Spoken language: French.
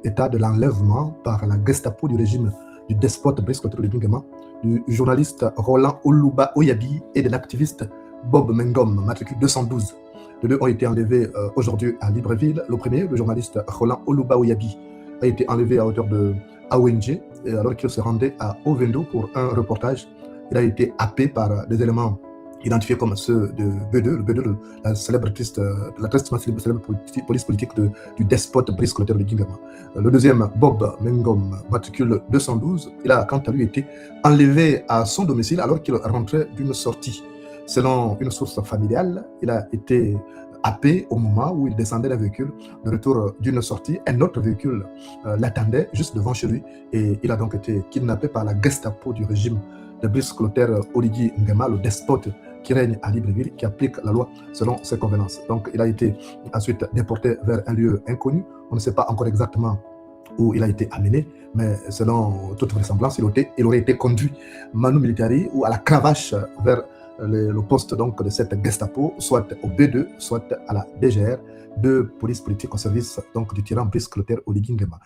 état de l'enlèvement par la Gestapo du régime du despote Brice Clotaire Nguema, du journaliste Roland Oluba Oyabi et de l'activiste Bob Mengom, matricule 212. Les deux ont été enlevés aujourd'hui à Libreville. Le premier, le journaliste Roland Oluba Oyabi, a été enlevé à hauteur de AONG, alors qu'il se rendait à Ovendo pour un reportage. Il a été happé par des éléments identifiés comme ceux de B2, le B2, la célèbre la tristement célèbre police politique du despote Brice Clotaire Nguema. Le deuxième, Bob Mengom, matricule 212, il a quant à lui été enlevé à son domicile alors qu'il rentrait d'une sortie. Selon une source familiale, il a été happé au moment où il descendait d'un véhicule de retour d'une sortie. Un autre véhicule l'attendait juste devant chez lui et il a donc été kidnappé par la Gestapo du régime de Brice Clotaire Nguema, le despote qui règne à Libreville, qui applique la loi selon ses convenances. Donc il a été ensuite déporté vers un lieu inconnu. On ne sait pas encore exactement où il a été amené, mais selon toute vraisemblance, il aurait été conduit manu militari ou à la cravache vers le poste donc de cette Gestapo, soit au B2, soit à la DGR, de police politique au service donc du tyran Brice Clotaire Nguema.